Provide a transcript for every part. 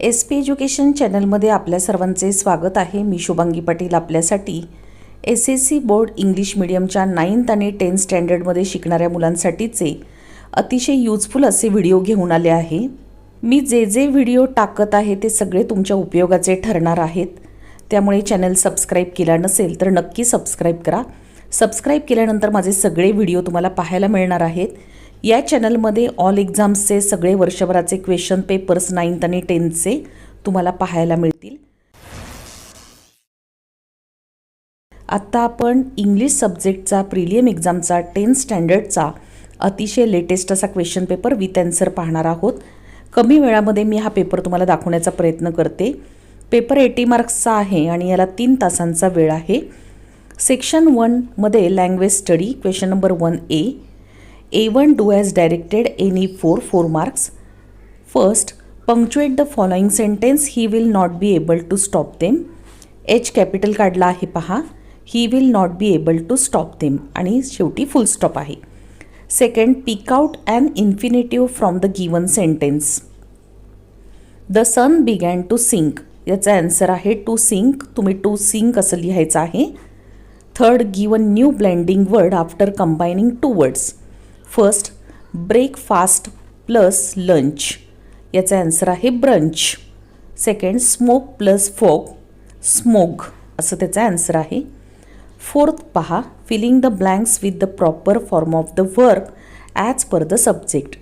SP education चॅनलमध्ये आपल्या सर्वांचे स्वागत आहे। मी शुभांगी पाटील आपल्यासाठी SSC बोर्ड इंग्लिश मीडियमच्या 9th आणि 10th स्टँडर्डमध्ये शिकणाऱ्या मुलांसाठीचे अतिशय यूजफुल असे व्हिडिओ घेऊन आले आहे। मी जे व्हिडिओ टाकत आहे ते सगळे तुमच्या उपयोगाचे ठरणार आहेत, त्यामुळे चॅनल सबस्क्राइब केला नसेल तर नक्की सबस्क्राइब करा। सबस्क्राइब केल्यानंतर माझे सगळे व्हिडिओ तुम्हाला पाहायला मिळणार आहेत। या चॅनलमध्ये ऑल एग्जाम्सचे सगळे वर्षभराचे क्वेश्चन पेपर्स 9th आणि 10thचे तुम्हाला पाहायला मिळतील। आता आपण इंग्लिश सब्जेक्टचा प्रीलियम एग्जामचा 10th स्टँडर्डचा अतिशय लेटेस्ट असा क्वेश्चन पेपर विथ आन्सर पाहणार आहोत। कमी वेळामध्ये मी हा पेपर तुम्हाला दाखवण्याचा प्रयत्न करते। पेपर 80 मार्क्सचा आहे आणि याला 3 तासांचा वेळ आहे। सेक्शन 1 मध्ये language study question number 1A A1 do as directed any 4 marks. First, punctuate the following sentence. He will not be able to stop them. H capital काढला आहे पहा. He will not be able to stop them आणि शेवटी फुल stop आहे। Second, pick out an infinitive from the given sentence. The sun began to sink. याचा answer आहे to sink. तुम्ही to sink असं लिहायचं आहे। Third, give a new blending word after combining two words. First, breakfast plus lunch, याचा answer आहे brunch. Second, smoke plus fog, smog असं त्याचा आन्सर आहे। फोर्थ पहा, filling the blanks with the proper form of the verb as per the subject.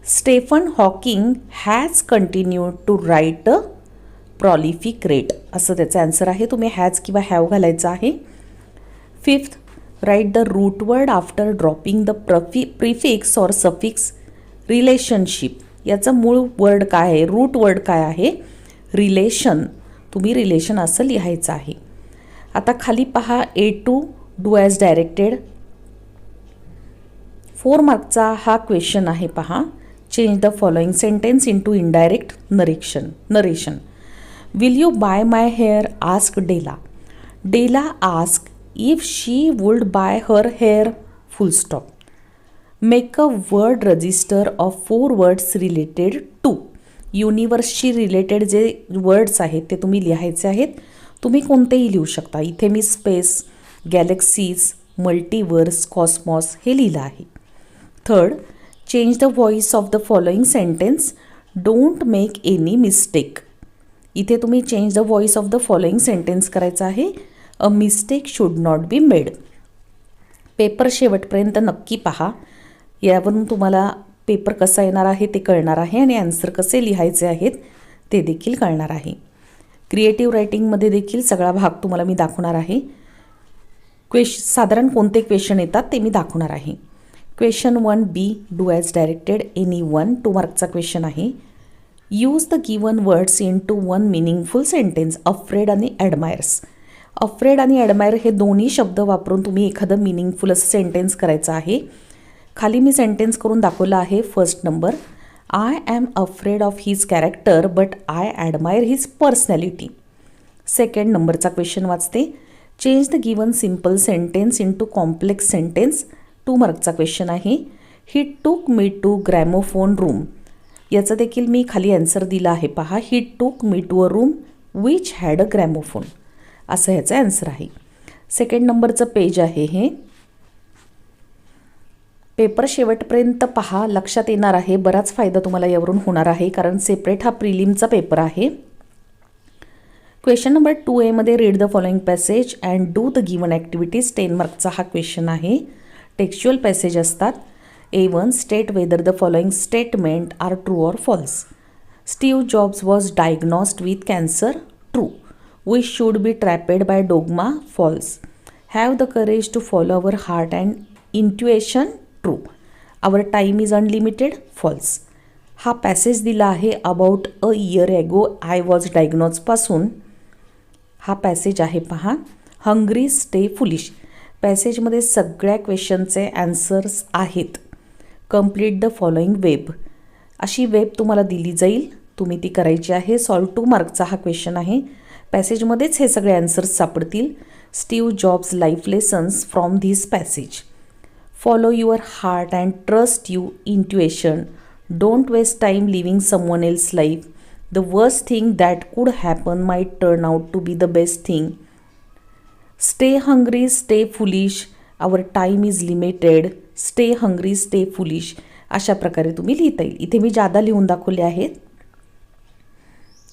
Stephen Hawking has continued to write a prolific rate असं त्याचा answer आहे। तुम्ही has किंवा have घालायचं आहे। Fifth, write the root word after dropping the prefix or suffix relationship. याचं मूळ word काय आहे, रूट वर्ड काय आहे, रिलेशन। तुम्ही रिलेशन असं लिहायचं आहे। आता खाली पहा A2 do as directed 4 मार्कचा हा क्वेश्चन आहे पहा। Change the following sentence into indirect narration. Will you buy my hair ask Della. Della ask if she would buy her hair, full stop. Make a word register of 4 words related to. युनिवर्सशी related जे words आहेत ते तुम्ही लिहायचे आहेत। तुम्ही कोणतेही लिहू शकता। इथे मी स्पेस, गॅलेक्सीज, मल्टीवर्स, कॉस्मॉस हे लिहिलं आहे। Third, change the voice of the following sentence. Don't make any mistake. इथे तुम्ही change the voice of the following sentence करायचं आहे। A mistake should not be made. Paper शेवटपर्यंत नक्की पहा, यावरून तुम्हाला पेपर कसा येणार आहे ते कळणार आहे आणि आन्सर कसे लिहायचे आहेत ते देखील कळणार आहे। क्रिएटिव्ह रायटिंगमध्ये देखील सगळा भाग तुम्हाला मी दाखवणार आहे। साधारण कोणते क्वेश्चन येतात ते मी दाखवणार आहे। Question 1B do as directed any 1 2 मार्कचा क्वेश्चन आहे। Use the given words into 1 meaningful sentence. Afraid आणि ॲडमायर्स. अफ्रेड आणि ॲडमायर हे दोन्ही शब्द वापरून तुम्ही एखादं मिनिंगफुल असं सेंटेन्स करायचं आहे। खाली मी सेंटेन्स करून दाखवलं आहे। First number, I am afraid of his character but I admire his personality. Second नंबरचा क्वेश्चन वाचते. Change the given simple sentence into complex sentence. 2 मार्कचा क्वेश्चन आहे। He took me to gramophone room. याचं देखील मी खाली answer दिला आहे पहा। He took me to a room which had a gramophone असं ह्याचं आन्सर आहे। सेकंड नंबरचं पेज आहे हे। पेपर शेवटपर्यंत पहा, लक्षात येणार आहे। बराच फायदा तुम्हाला यावरून होणार आहे, कारण सेपरेट हा प्रिलिमचा पेपर आहे। क्वेश्चन नंबर 2A मध्ये read the following passage and do the given activities. 10 मार्कचा हा क्वेश्चन आहे। टेक्स्च्युअल पॅसेज असतात। A1, state whether the following statement are true or false. Steve Jobs was diagnosed with cancer. True. We should be trapped by dogma. False. Have the courage to follow our heart and intuition. True. Our time is unlimited. False. हा passage दिला आहे about a year ago I was diagnose पासून हा passage आहे पहा। Hungry stay foolish. पॅसेजमध्ये सगळ्या क्वेश्चनचे ॲन्सर्स आहेत। Complete the following web. अशी वेब तुम्हाला दिली जाईल, तुम्ही ती करायची आहे। सॉल्व 2 मार्कचा हा क्वेश्चन आहे। पॅसेजमध्येच हे सगळे आन्सर्स सापडतील। Steve Jobs life lessons from this passage. Follow your heart and trust you intuition. Don't waste time living someone else life. The worst thing that could happen might turn out to be the best thing. Stay hungry, stay foolish, our time is limited. Stay hungry, stay foolish अशा प्रकारे तुम्ही लिहिता येईल. इथे मी जादा लिहून दाखवले आहेत.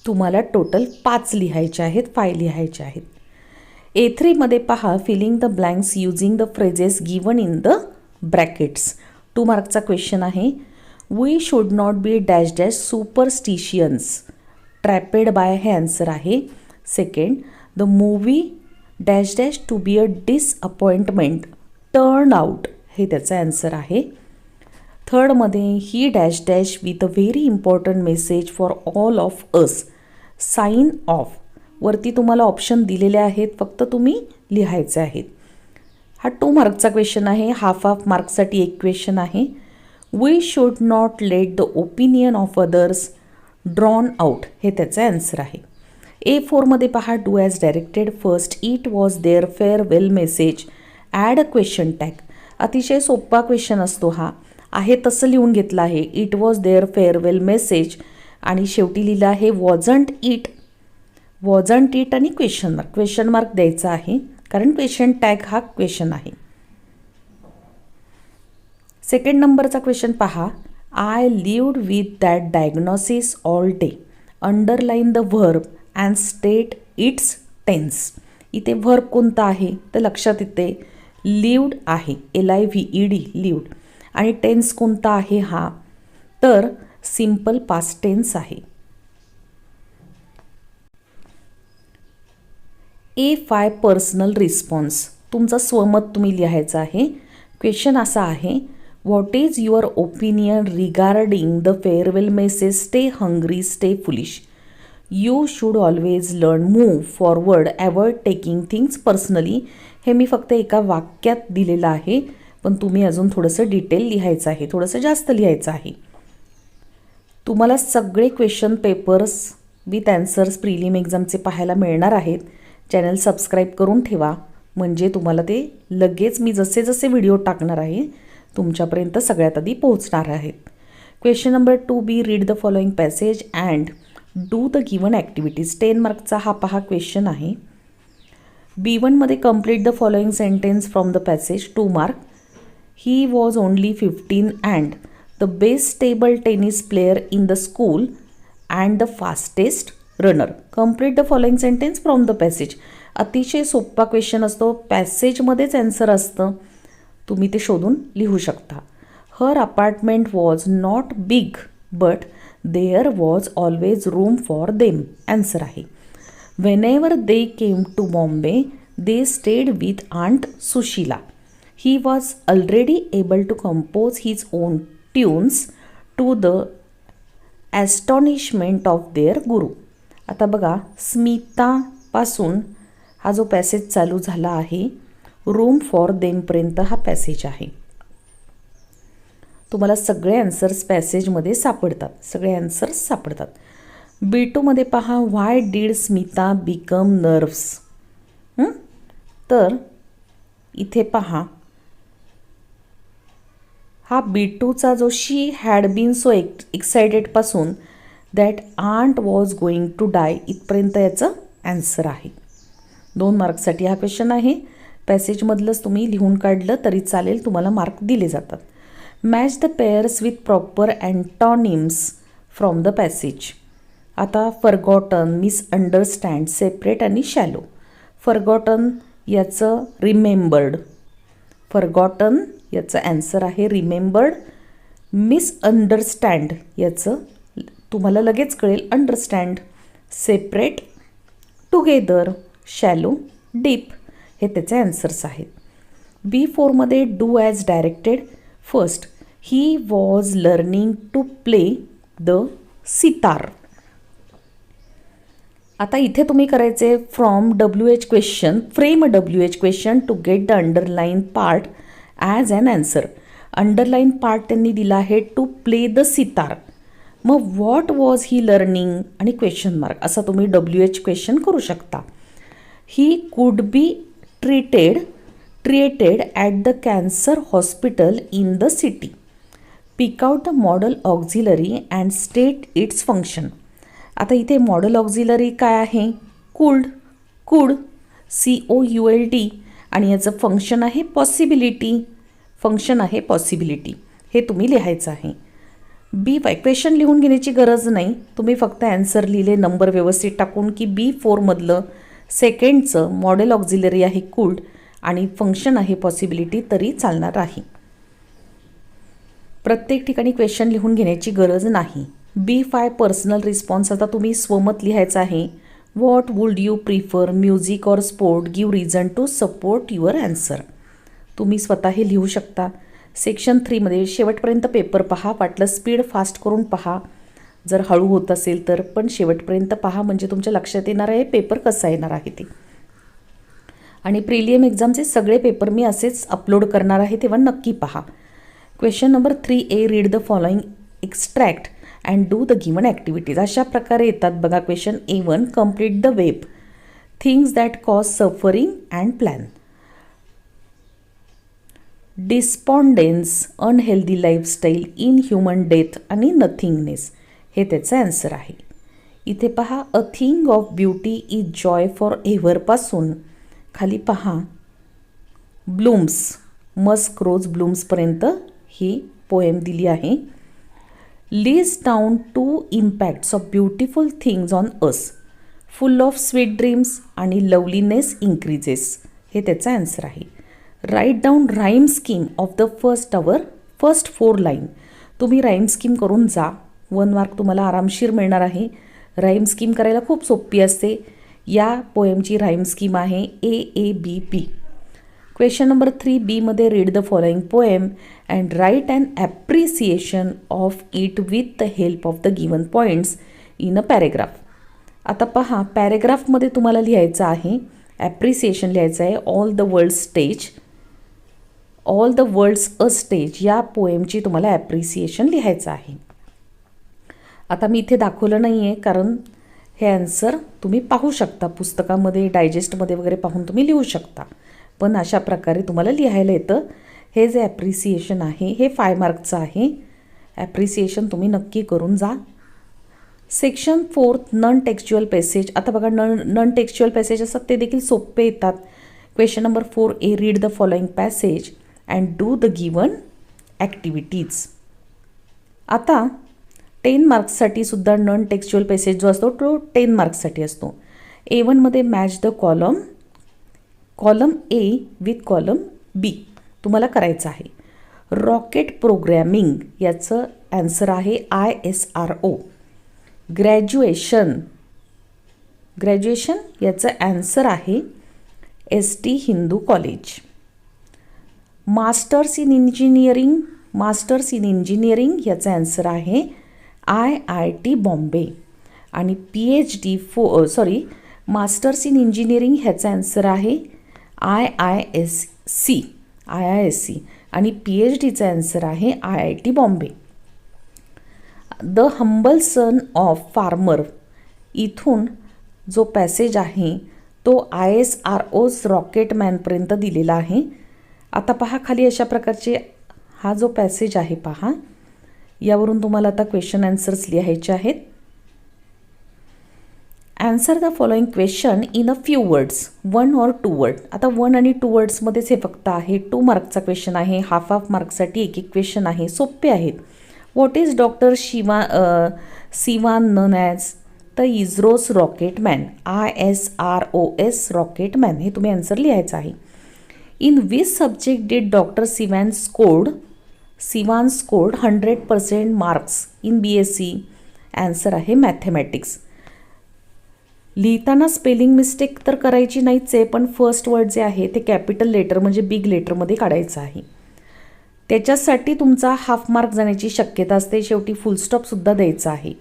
तुम्हाला टोटल 5 लिहायचे आहेत, 5 लिहायचे आहेत. A3 मध्ये पहा filling the blanks using the phrases given in the brackets. 2 मार्कचा क्वेश्चन आहे. We should not be dash dash superstitions trapped by हे आन्सर आहे. Second, the movie dash dash to be a disappointment turn out हे त्याचं answer आहे. थर्डमध्ये he dash dash with a very important message for all of us sign off. वरती तुम्हाला option दिलेले आहेत, फक्त तुम्ही लिहायचे आहेत. हा 2 मार्कचा क्वेश्चन आहे. हाफ मार्कसाठी एक क्वेश्चन आहे. We should not let the opinion of others drown out हे त्याचं आन्सर आहे. A4 मध्ये पहा do as directed. First, it was their farewell message, add a question tag. अतिशय सोपा क्वेश्चन असतो हा. आहे तसं लिहून घेतलं आहे. It was their farewell message आणि शेवटी लिहिलं आहे वॉजंट इट. वॉजंट इट आणि क्वेश्चन मार्क द्यायचा आहे कारण क्वेश्चन टॅग हा क्वेश्चन आहे. सेकंड नंबरचा क्वेश्चन पहा. I lived with that diagnosis all day. Underline the verb and state its tense. इथे व्हर्ब कोणता आहे तर लक्षात येते लिव्ड आहे, LIVED लिव्ड. आणि टेन्स कोणता आहे हा तर सिम्पल पास्ट टेन्स आहे. A5 personal response. तुमचा स्वमत तुम्ही लिहायचं आहे. क्वेश्चन असा आहे what is your opinion regarding the farewell message stay hungry stay foolish. You should always learn move forward avoid taking things personally. हे मी फक्त एका वाक्यात दिलेलं आहे पण तुम्ही अजून थोडंसं डिटेल लिहायचं आहे, थोडंसं जास्त लिहायचं आहे. तुम्हाला सगळे question papers with answers prelim एक्झामचे पाहायला मिळणार आहेत. चॅनल सबस्क्राईब करून ठेवा म्हणजे तुम्हाला ते लगेच मी जसे जसे व्हिडिओ टाकणार आहे तुमच्यापर्यंत सगळ्यात आधी पोहोचणार आहेत. Question number 2B, read the following passage and do the given activities. 10 मार्कचा हा पहा क्वेश्चन आहे. B1 मध्ये complete the following sentence from the passage. 2 mark. He was only 15 and the best table tennis player in the school and the fastest runner. Complete the following sentence from the passage. अतिशय सोपा question असतो. पॅसेजमध्येच answer असतं, तुम्ही ते शोधून लिहू शकता. Her apartment was not big but there was always room for them. Answer आहे. Whenever they came to Bombay they stayed with aunt Sushila. He was already able to compose his own tunes to the astonishment of their guru. आता बघा स्मितापासून हा जो passage चालू झाला आहे room for देमपर्यंत हा passage आहे. तुम्हाला सगळे ॲन्सर्स पॅसेजमध्ये सापडतात, सगळे ॲन्सर्स सापडतात. B2 मध्ये पहा why did Smita become nervous. तर इथे पहा हा B2चा जो शी हॅड बीन सो एक्सायटेडपासून that aunt was going to die इथपर्यंत याचं ॲन्सर आहे. 2 मार्क्ससाठी हा क्वेश्चन आहे. पॅसेजमधलंच तुम्ही लिहून काढलं तरी चालेल, तुम्हाला मार्क दिले जातात. Match the pairs with proper antonyms from the passage. आता फॉरगॉटन, मिसअंडरस्टँड, सेपरेट आणि शॅलो. फॉरगॉटन याचं रिमेंबर्ड. फॉरगॉटन याचं ॲन्सर आहे रिमेंबर्ड. मिसअंडरस्टँड याचं तुम्हाला लगेच कळेल understand. Separate, together, shallow, deep हे त्याचे ॲन्सर्स आहेत. B4 मध्ये do as directed. First, he was learning to play the sitar. आता इथे तुम्ही करायचे from WH question, frame WH question to get the underline part as and answer. Underline part त्यांनी दिला आहे टू प्ले द सितार. मग व्हॉट वॉज ही लर्निंग आणि question mark असा तुम्ही WH क्वेश्चन करू शकता. He could be treated at the cancer hospital in the city. Pick out the modal auxiliary and state its function. आता इथे model auxiliary काय आहे? कुल्ड, कुड, COULD, आणि याचं फंक्शन आहे पॉसिबिलिटी, फंक्शन आहे पॉसिबिलिटी. हे तुम्ही लिहायचं आहे. B5 क्वेश्चन लिहून घेण्याची गरज नाही, तुम्ही फक्त ॲन्सर लिहिले नंबर व्यवस्थित टाकून की B4मधलं सेकंडचं मॉडेल ऑक्झिलरी आहे कुल्ड आणि फंक्शन आहे पॉसिबिलिटी तरी चालणार आहे. प्रत्येक ठिकाणी क्वेश्चन लिहून घेण्याची गरज नाही. B5 पर्सनल रिस्पॉन्स आता तुम्ही स्वमत लिहायचं आहे. What would you prefer, music or sport, give reason to support your answer. तुम्ही स्वतः हे लिहू शकता. सेक्शन 3मध्ये शेवटपर्यंत पेपर पहा, वाटलं स्पीड फास्ट करून पहा जर हळू होत असेल तर, पण शेवटपर्यंत पहा म्हणजे तुमच्या लक्षात येणार आहे पेपर कसा येणार आहे ते. आणि प्रिलियम एक्झामचे सगळे पेपर मी असेच अपलोड करणार आहे, तेव्हा नक्की पहा. Question number 3A, read the following extract and do the given activities. अशा प्रकारे येतात बघा. Question A1, complete the web, things that cause suffering and plan. Despondence, unhealthy lifestyle, inhuman death आणि नथिंगनेस. हे त्याचं ॲन्सर आहे. इथे पहा, a thing of beauty is joy for एव्हरपासून खाली पहा ब्लूम्स, मस्क रोज ब्लूम्सपर्यंत ही पोएम दिली आहे. List down 2 impacts of beautiful things on us, full of sweet dreams आणि लवलीनेस इन्क्रीजेस. हे त्याचा ॲन्सर आहे. Write down rhyme scheme of the first 4 line. तुम्ही राईम स्कीम करून जा, 1 मार्क तुम्हाला आरामशीर मिळणार आहे. राईम स्कीम करायला खूप सोपी असते. या पोएमची राईम स्कीम आहे AABP. क्वेश्चन नंबर 3Bमध्ये read the following poem and write and appreciation of it with the help of the given points in a paragraph. आता पहा, पॅरेग्राफमध्ये तुम्हाला लिहायचं आहे, ॲप्रिसिएशन लिहायचं आहे. All the world's a stage या पोएमची तुम्हाला ॲप्रिसिएशन लिहायचं आहे. आता मी इथे दाखवलं नाही आहे कारण हे ॲन्सर तुम्ही पाहू शकता पुस्तकामध्ये, डायजेस्टमध्ये वगैरे पाहून तुम्ही लिहू शकता, पण अशा प्रकारे तुम्हाला लिहायला येतं. हे जे ॲप्रिसिएशन आहे हे 5 मार्कचं आहे. ॲप्रिसिएशन तुम्ही नक्की करून जा. Section 4, non textual passage. आता बघा, नॉन टेक्स्च्युअल पॅसेज असतात ते देखील सोपे येतात. Question number 4A, read the following passage and do the given activities. आता 10 मार्क्ससाठी सुद्धा नॉन टेक्स्च्युअल पॅसेज जो असतो तो 10 मार्क्ससाठी असतो. A1मध्ये match the column A with column B तुम्हाला करायचं आहे. रॉकेट प्रोग्रॅमिंग याचं ॲन्सर आहे ISRO. ग्रॅज्युएशन याचं ॲन्सर आहे ST Hindu college. Masters in engineering याचं ॲन्सर आहे IIT बॉम्बे. आणि मास्टर्स इन इंजिनिअरिंग ह्याचं ॲन्सर आहे IISc आणि PhDचं ॲन्सर आहे IIT बॉम्बे. The humble son of farmer इथून जो पॅसेज आहे तो ISRO's रॉकेटमॅनपर्यंत दिलेला आहे. आता पहा खाली अशा प्रकारचे हा जो पॅसेज आहे पहा, यावरून तुम्हाला आता क्वेश्चन ॲन्सर्स लिहायचे आहेत. Answer the following question in a few words, 1 or 2 word. आता 1 आणि 2 वर्ड्समध्येच हे फक्त आहे. 2 मार्कचा क्वेश्चन आहे, हाफ मार्कसाठी एक क्वेश्चन आहे, सोपे आहेत. What is doctor Sivan known as the ISRO's rocketman, ISROS rocketman. हे तुम्ही ॲन्सर लिहायचं आहे. In which subject did doctor Sivan scored 100% marks in BSc. Answer आहे मॅथमॅटिक्स. लिहिताना स्पेलिंग मिस्टेक तर करायची नाहीच आहे, पण फर्स्ट वर्ड जे आहे ते कॅपिटल लेटर म्हणजे बिग लेटरमध्ये काढायचं आहे. त्याच्यासाठी तुमचा हाफ मार्क जाण्याची शक्यता असते. शेवटी फुलस्टॉपसुद्धा द्यायचा आहे.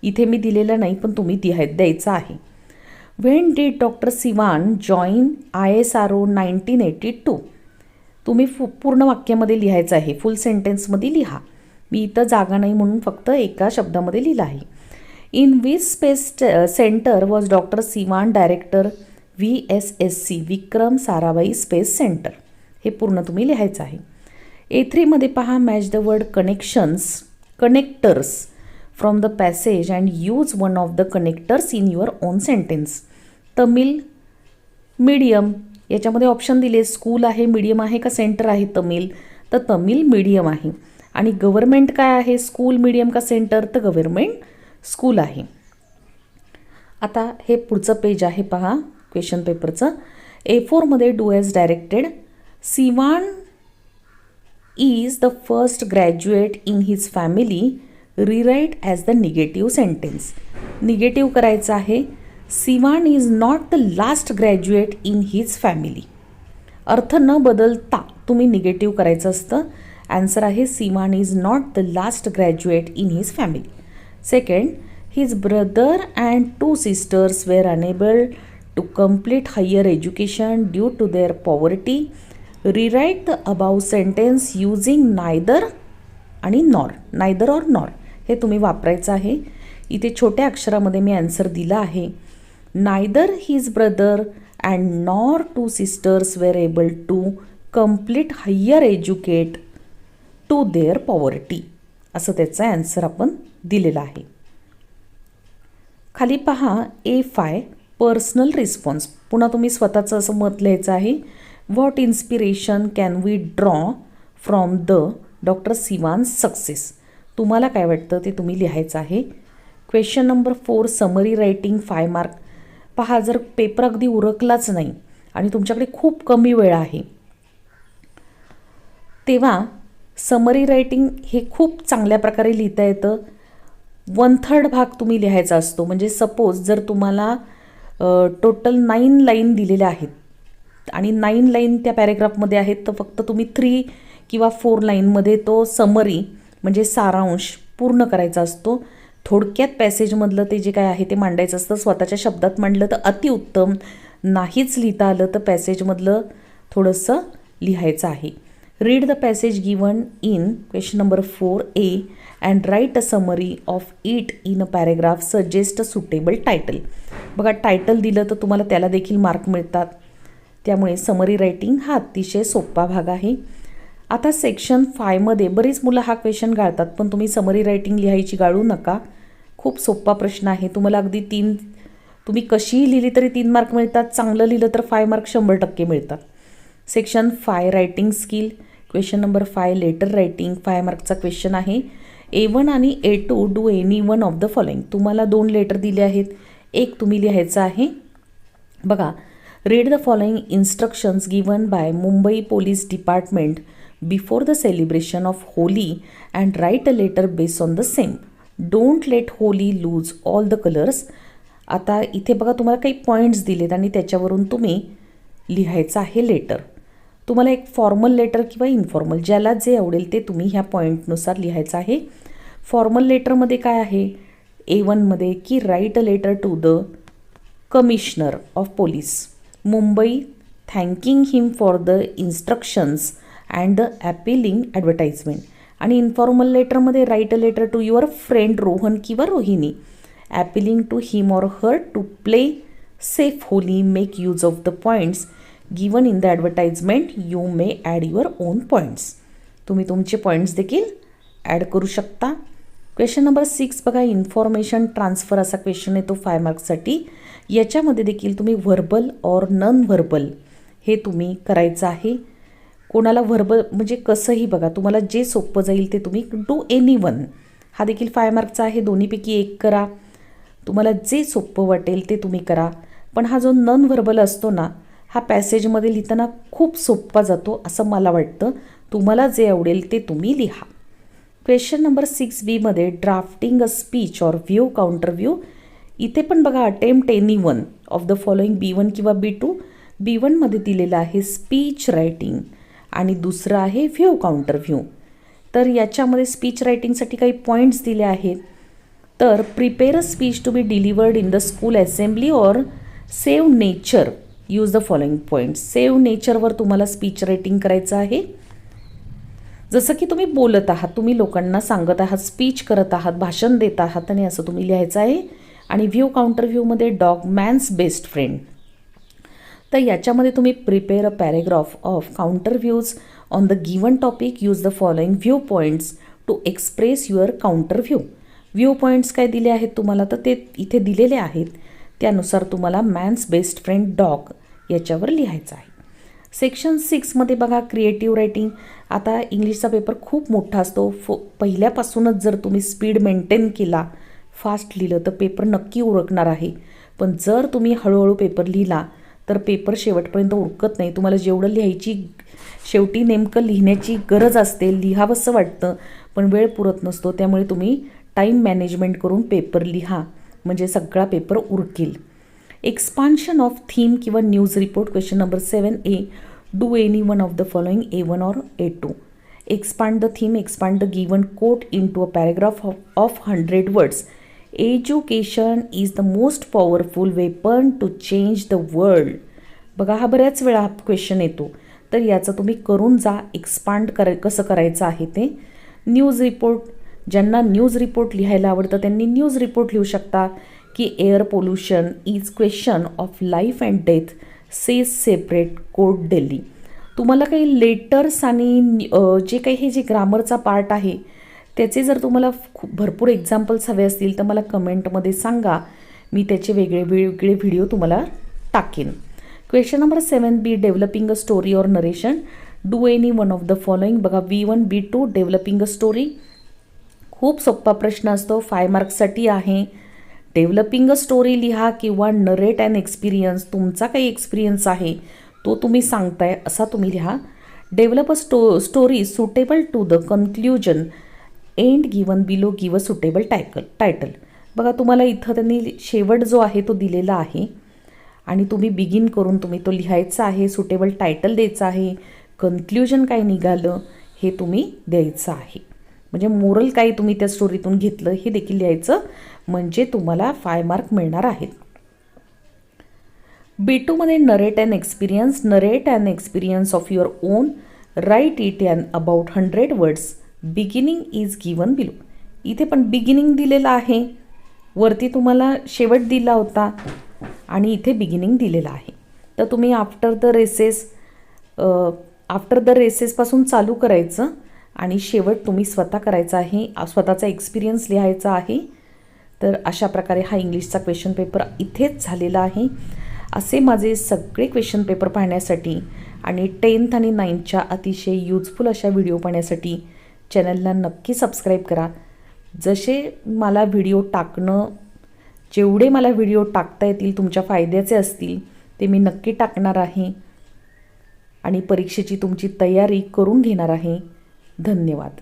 इथे मी दिलेलं नाही पण तुम्ही द्यायचं आहे. When did doctor Siwan join ISRO 1982. तुम्ही पूर्ण वाक्यामध्ये लिहायचं आहे, फुल सेंटेन्समध्ये लिहा. मी इथं जागा नाही म्हणून फक्त एका शब्दामध्ये लिहिलं आहे. In which space centre was doctor Siwan director VSSC Vikram Sarabhai space centre. हे पूर्ण तुम्ही लिहायचं आहे. A3मध्ये पहा, match the word connectors from the passage and use one of the connectors in your on sentence. Tamil medium, याच्यामध्ये ऑप्शन दिले, स्कूल आहे, मीडियम आहे का सेंटर आहे तमिळ, तर तमिळ मीडियम आहे. आणि गव्हर्मेंट काय आहे, स्कूल मीडियम का सेंटर, तर गव्हर्मेंट स्कूल आहे. आता हे पुढचं पेज आहे पहा क्वेश्चन पेपरचं. A4मध्ये do as directed. Sivan is the first graduate in his family. Rewrite as the negative sentence. Negative करायचं आहे. Siwan is not the last graduate in his फॅमिली. अर्थ न बदलता तुम्ही निगेटिव्ह करायचं असतं. ॲन्सर आहे Siwan is not the last graduate in his family. Second, his brother and 2 sisters were unable to complete higher education due to their poverty. Rewrite the above sentence using neither आणि nor. Neither or nor हे तुम्ही वापरायचं आहे. इथे छोट्या अक्षरामध्ये मी answer दिला आहे. Neither his brother and nor 2 sisters were able to complete higher educate to their poverty, असं त्याचं ॲन्सर आपण दिलेलं आहे. खाली पहा A5 पर्सनल रिस्पॉन्स. पुन्हा तुम्ही स्वतःचं असं मत लिहायचं आहे. What inspiration can we draw from the doctor Sivan's success. तुम्हाला काय वाटतं ते तुम्ही लिहायचं आहे. Question number 4 summary writing 5 mark. पहा, जर पेपर अगदी उरकलाच नाही आणि तुमच्याकडे खूप कमी वेळ आहे तेव्हा समरी रायटिंग हे खूप चांगल्या प्रकारे लिहिता येतं. 1/3 भाग तुम्ही लिहायचा असतो. म्हणजे सपोज जर तुम्हाला टोटल 9 लाईन दिलेल्या आहेत आणि 9 लाईन त्या पॅरेग्राफमध्ये आहेत, तर फक्त तुम्ही 3 किंवा 4 लाईनमध्ये तो समरी म्हणजे सारांश पूर्ण करायचा असतो. थोडक्यात पॅसेजमधलं ते जे काय आहे ते मांडायचं असतं. स्वतःच्या शब्दात मांडलं तर अतिउत्तम. नाहीच लिहिता आलं तर पॅसेजमधलं थोडंसं लिहायचं आहे. Read the passage given in question number 4A and write a summary of it in a paragraph. Suggest a suitable title. बघा, टायटल दिलं तर तुम्हाला त्याला देखील मार्क मिळतात. त्यामुळे समरी रायटिंग हा अतिशय सोपा भाग आहे. आता सेक्शन 5मध्ये बरीच मुलं हा क्वेश्चन गाळतात, पण तुम्ही समरी रायटिंग लिहायची गाळू नका. खूप सोपा प्रश्न आहे. तुम्हाला अगदी 3, तुम्ही कशीही लिहिली तरी 3 मार्क मिळतात. चांगलं लिहिलं तर 5 मार्क 100% मिळतात. Section 5 writing skill. Question number 5 letter writing 5 मार्कचा क्वेश्चन आहे. A1 आणि A2 do any one of the following. तुम्हाला 2 लेटर दिले आहेत, एक तुम्ही लिहायचं आहे. बघा, read the following instructions given by Mumbai police department before the celebration of Holi and write a letter based on the same. Don't let Holi lose all the colours. आता इथे बघा, तुम्हाला काही पॉईंट्स दिलेत आणि त्याच्यावरून तुम्ही लिहायचं आहे लेटर. तुम्हाला एक फॉर्मल लेटर किंवा इन्फॉर्मल, ज्याला जे आवडेल ते तुम्ही ह्या पॉईंटनुसार लिहायचं आहे. फॉर्मल लेटरमध्ये काय आहे, A1मध्ये की write a letter to the commissioner of police Mumbai thanking him for the instructions and the appealing advertisement. आणि इन्फॉर्मल लेटरमध्ये write a letter to your friend Rohan किंवा Rohini appealing to him or her to play safe Holi. Make use of the points given in the advertisement. You may add your own points. तुम्ही तुमचे points देखील add करू शकता. Question number 6 बघा, information transfer असा question येतो 5 मार्क्ससाठी. याच्यामध्ये देखील तुम्ही व्हर्बल ऑर नॉन व्हर्बल हे तुम्ही करायचं आहे. कोणाला व्हर्बल म्हणजे कसंही बघा, तुम्हाला जे सोपं जाईल ते तुम्ही डू एनी वन. हा देखील 5 मार्कचा आहे. दोन्हीपैकी एक करा. तुम्हाला जे सोपं वाटेल ते तुम्ही करा. पण हा जो नॉन व्हर्बल असतो ना, हा पॅसेजमध्ये लिहिताना खूप सोपा जातो असं मला वाटतं. तुम्हाला जे आवडेल ते तुम्ही लिहा. क्वेश्चन नंबर 6Bमध्ये drafting a speech or view counter view. इथे पण बघा, attempt any one of the following B1 किंवा B2. B1मध्ये दिलेलं आहे स्पीच रायटिंग आणि दुसरं आहे व्ह्यू काउंटर व्ह्यू. तर याच्यामध्ये स्पीच रायटिंगसाठी काही पॉईंट्स दिले आहेत. तर prepare a speech to be delivered in the school assembly or save nature. Use the following points. Save नेचरवर तुम्हाला स्पीच रायटिंग करायचं आहे. जसं की तुम्ही बोलत आहात, तुम्ही लोकांना सांगत आहात, स्पीच करत आहात, भाषण देत आहात आणि असं तुम्ही लिहायचं आहे. आणि व्ह्यू काउंटर व्ह्यूमध्ये डॉग मॅन्स बेस्ट फ्रेंड. तर याच्यामध्ये तुम्ही prepare a paragraph of counter views on the given topic. Use the following view points to express your counter view. View points काय दिले आहेत तुम्हाला, तर ते इथे दिलेले आहेत. त्यानुसार तुम्हाला मॅन्स बेस्ट फ्रेंड डॉग याच्यावर लिहायचं आहे. सेक्शन 6मध्ये बघा क्रिएटिव्ह रायटिंग. आता इंग्लिशचा पेपर खूप मोठा असतो. पहिल्यापासूनच जर तुम्ही स्पीड मेंटेन केला, फास्ट लिहिलं तर पेपर नक्की उरकणार आहे. पण जर तुम्ही हळूहळू पेपर लिहिला तर पेपर शेवटपर्यंत उरकत नाही. तुम्हाला जेवढं लिहायची शेवटी नेमकं लिहिण्याची गरज असते, लिहावंसं वाटतं पण वेळ पुरत नसतो. त्यामुळे तुम्ही टाईम मॅनेजमेंट करून पेपर लिहा, म्हणजे सगळा पेपर उरकेल. एक्सपान्शन ऑफ थीम किंवा news report. Question number 7A. Do any one of the following A1 or A2. Expand the theme, expand the given quote into a paragraph of 100 words. Education is the most powerful weapon to change the world. बघा हा बऱ्याच वेळा हा question येतो, तर याचं तुम्ही करून जा. एक्सपांड कसं करायचं आहे ते. News report. ज्यांना न्यूज रिपोर्ट लिहायला आवडतं त्यांनी न्यूज रिपोर्ट लिहू शकता की air pollution is question of life and death says separate court Delhi. तुम्हाला काही लेटर्स आणि जे काही हे जे ग्रामरचा पार्ट आहे त्याचे जर तुम्हाला खूप भरपूर एक्झाम्पल्स हवे असतील तर मला कमेंटमध्ये सांगा, मी त्याचे वेगळे वेगळे व्हिडिओ तुम्हाला टाकेन. Question number 7B. Developing a story or narration. Do any one of the following. बघा B1 B2 developing a story. खूप सोपा प्रश्न असतो, 5 मार्क्ससाठी आहे. डेव्हलपिंग अ स्टोरी लिहा किंवा नरेट अँड एक्सपिरियन्स. तुमचा काही एक्सपिरियन्स आहे तो तुम्ही सांगताय असा तुम्ही लिहा. Develop a story suitable to the conclusion. End given below. Give a suitable title. बघा तुम्हाला इथं त्यांनी शेवट जो आहे तो दिलेला आहे आणि तुम्ही बिगिन करून तुम्ही तो लिहायचा आहे. सुटेबल टायटल द्यायचं आहे. कन्क्ल्युजन काय निघालं हे तुम्ही द्यायचं आहे. म्हणजे मोरल काय तुम्ही त्या स्टोरीतून घेतलं हे देखील लिहायचं, म्हणजे तुम्हाला 5 मार्क मिळणार आहेत. B2मध्ये narrate and experience. Narrate and experience of your own. Write it an about 100 words. Beginning is given below. इथे पण बिगिनिंग दिलेलं आहे, वरती तुम्हाला शेवट दिला होता आणि इथे बिगिनिंग दिलेलं आहे. तर तुम्ही आफ्टर द रेसेसपासून चालू करायचं आणि शेवट तुम्ही स्वतः करायचा आहे. स्वतःचा एक्सपिरियन्स लिहायचा आहे. तर अशा प्रकारे हा इंग्लिशचा क्वेश्चन पेपर इथेच झालेला आहे. असे माझे सगळे क्वेश्चन पेपर पाहण्यासाठी आणि 10th आणि 9thच्या अतिशय यूजफुल अशा व्हिडिओ पाहण्यासाठी चॅनलला नक्की सबस्क्राईब करा. जसे मला व्हिडिओ टाकणं, जेवढे मला व्हिडिओ टाकता येतील तुमच्या फायद्याचे असतील ते मी नक्की टाकणार आहे आणि परीक्षेची तुमची तयारी करून घेणार आहे. धन्यवाद.